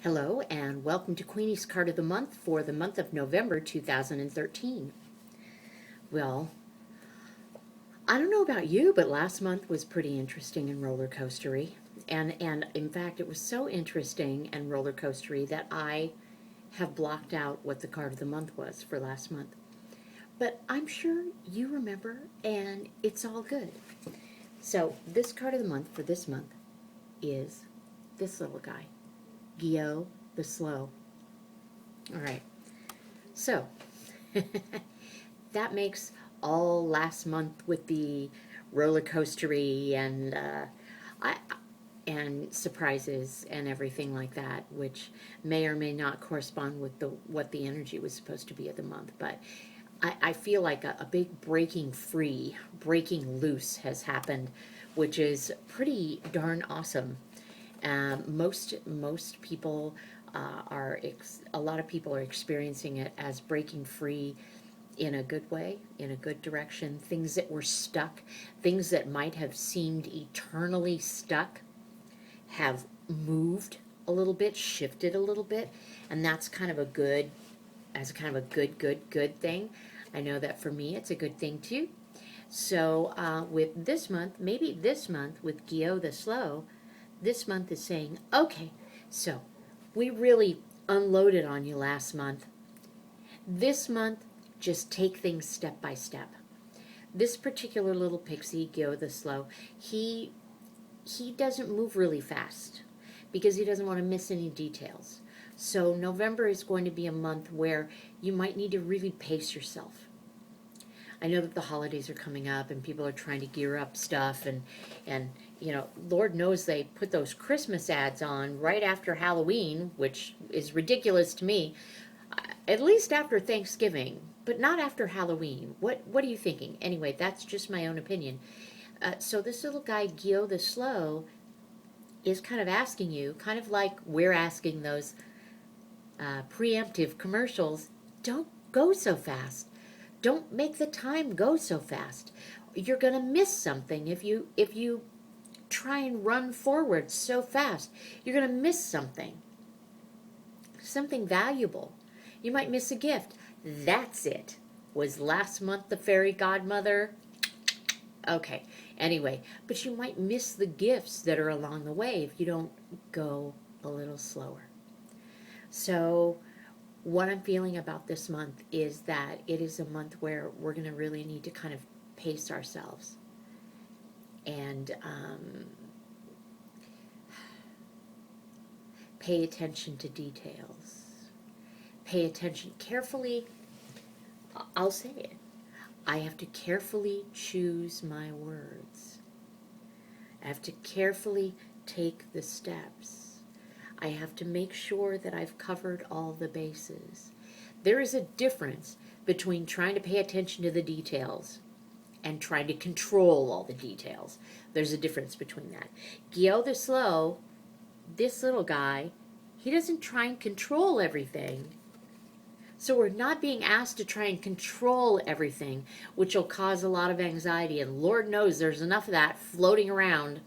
Hello and welcome to Queenie's Card of the Month for the month of November 2013. Well, I don't know about you, but last month was pretty interesting and roller coastery. And in fact, it was so interesting and roller coastery that I have blocked out what the card of the month was for last month. But I'm sure you remember, and it's all good. So this card of the month for this month is this little guy, Geeeeeooo the Slooow. All right, so that makes all last month with the roller coastery I, and surprises and everything like that, which may or may not correspond with what the energy was supposed to be of the month. But I feel like a big breaking loose has happened, which is pretty darn awesome. Most people a lot of people are experiencing it as breaking free in a good way, in a good direction. Things that were stuck, things that might have seemed eternally stuck, have moved a little bit, shifted a little bit, and that's kind of a good, as kind of a good thing. I know that for me, it's a good thing too. So with this month, maybe this month with Geeeeeooo the Slooow, this month is saying, okay, so we really unloaded on you last month. This month, just take things step by step. This particular little pixie, Geeeeeooo the Slooow, he doesn't move really fast because he doesn't want to miss any details. So November is going to be a month where you might need to really pace yourself. I know that the holidays are coming up and people are trying to gear up stuff and you know, Lord knows they put those Christmas ads on right after Halloween, which is ridiculous to me. At least after Thanksgiving, but not after Halloween. What are you thinking? Anyway, that's just my own opinion. So this little guy, Geeeeeooo the Slooow, is kind of asking you, kind of like we're asking those preemptive commercials, don't go so fast. Don't make the time go so fast. You're going to miss something if you try and run forward so fast. You're going to miss something valuable. You might miss a gift. That's it. Was last month the fairy godmother? Okay, anyway, but you might miss the gifts that are along the way if you don't go a little slower. So what I'm feeling about this month is that it is a month where we're going to really need to kind of pace ourselves and pay attention to details. Pay attention carefully. I'll say it. I have to carefully choose my words. I have to carefully take the steps. I have to make sure that I've covered all the bases. There is a difference between trying to pay attention to the details and trying to control all the details. There's a difference between that. Geeeeeooo the Slooow, this little guy, he doesn't try and control everything. So we're not being asked to try and control everything, which will cause a lot of anxiety. And Lord knows there's enough of that floating around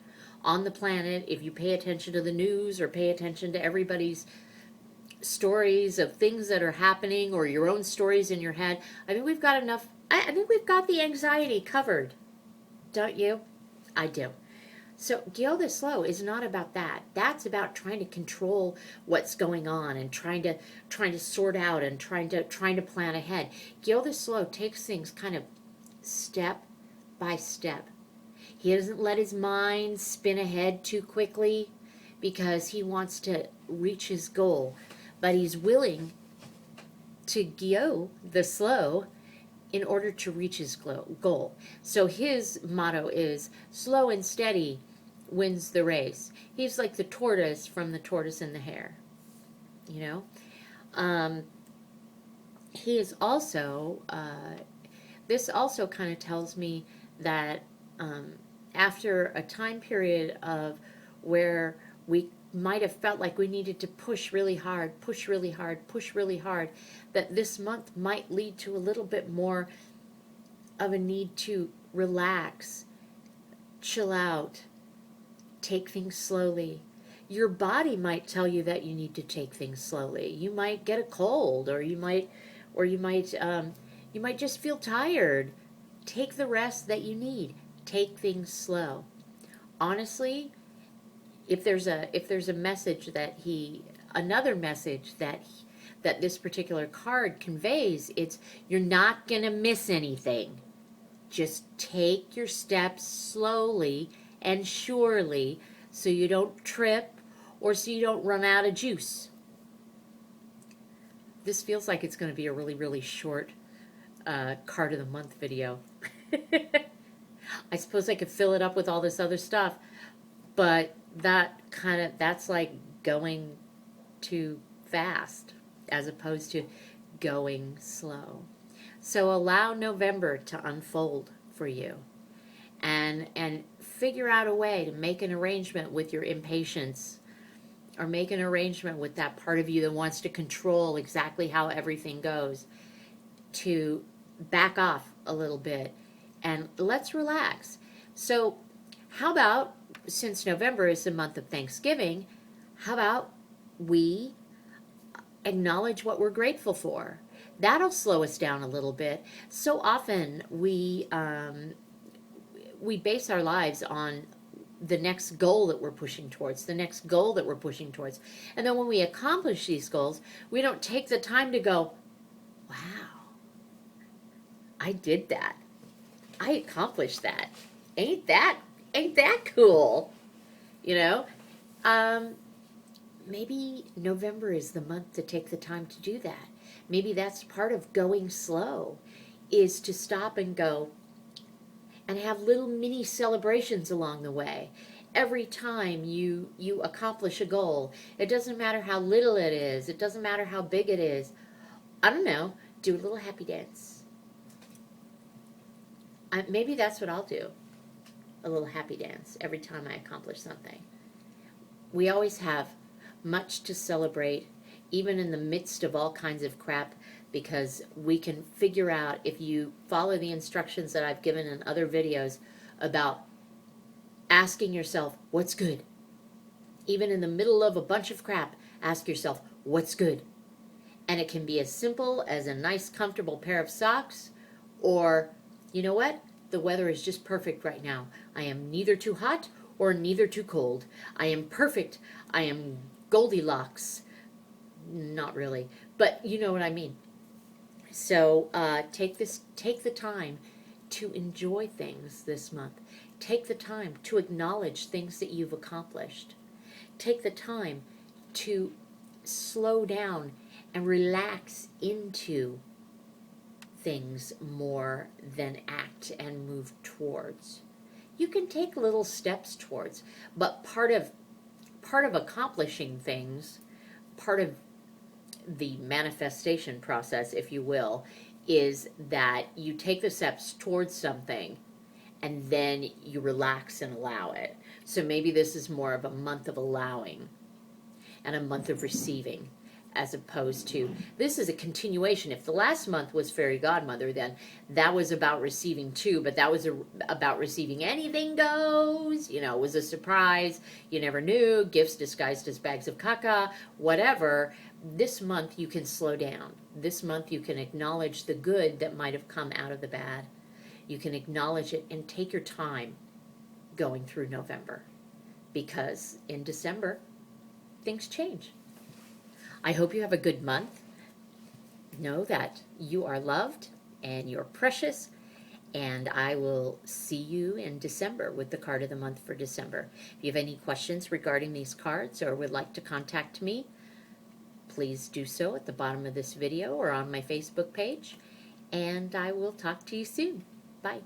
on the planet if you pay attention to the news or pay attention to everybody's stories of things that are happening or your own stories in your head. I think we've got enough. I think we've got the anxiety covered. Don't you? I do. So Geeeeeooo the Slooow is not about that. That's about trying to control what's going on and trying to sort out and trying to plan ahead. Geeeeeooo the Slooow takes things kind of step by step. He doesn't let his mind spin ahead too quickly because he wants to reach his goal, but he's willing to Geeeeeooo the Slooow in order to reach his goal. So his motto is slow and steady wins the race. He's like the tortoise from The Tortoise and the Hare, you know. He is also, this also kind of tells me that after a time period of where we might have felt like we needed to push really hard, that this month might lead to a little bit more of a need to relax, chill out, take things slowly. your body might tell you that you need to take things slowly. You might get a cold, or you might just feel tired. Take the rest that you need. Take things slow. Honestly, if there's a message that another message that this particular card conveys, it's you're not going to miss anything. Just take your steps slowly and surely so you don't trip or so you don't run out of juice. This feels like it's going to be a really, really short card of the month video. I suppose I could fill it up with all this other stuff, but that's like going too fast as opposed to going slow. So allow November to unfold for you, and figure out a way to make an arrangement with your impatience, or make an arrangement with that part of you that wants to control exactly how everything goes, to back off a little bit and let's relax. So how about, since November is the month of Thanksgiving, how about we acknowledge what we're grateful for? That'll slow us down a little bit. So often we base our lives on the next goal that we're pushing towards, the next goal that we're pushing towards. And then when we accomplish these goals, we don't take the time to go, wow, I did that. I accomplished that. Ain't that cool? You know? Maybe November is the month to take the time to do that. Maybe that's part of going slow, is to stop and go and have little mini celebrations along the way. Every time you accomplish a goal, it doesn't matter how little it is, it doesn't matter how big it is. I don't know, do a little happy dance. Maybe that's what I'll do, a little happy dance every time I accomplish something. We always have much to celebrate, even in the midst of all kinds of crap, because we can figure out, if you follow the instructions that I've given in other videos about asking yourself, what's good? Even in the middle of a bunch of crap, ask yourself, what's good? And it can be as simple as a nice, comfortable pair of socks, or, you know what? The weather is just perfect right now. I am neither too hot or neither too cold. I am perfect. I am Goldilocks. Not really, but you know what I mean. So take the time to enjoy things this month. Take the time to acknowledge things that you've accomplished. Take the time to slow down and relax into things more than act and move towards. You can take little steps towards, but part of accomplishing things, part of the manifestation process, if you will, is that you take the steps towards something and then you relax and allow it. So maybe this is more of a month of allowing and a month of receiving, as opposed to, this is a continuation. If the last month was Fairy Godmother, then that was about receiving too, but that was about receiving anything goes, you know, it was a surprise, you never knew, gifts disguised as bags of caca, whatever. This month you can slow down. This month you can acknowledge the good that might have come out of the bad. You can acknowledge it and take your time going through November, because in December, things change. I hope you have a good month. Know that you are loved and you're precious, and I will see you in December with the card of the month for December. If you have any questions regarding these cards or would like to contact me, please do so at the bottom of this video or on my Facebook page, and I will talk to you soon. Bye.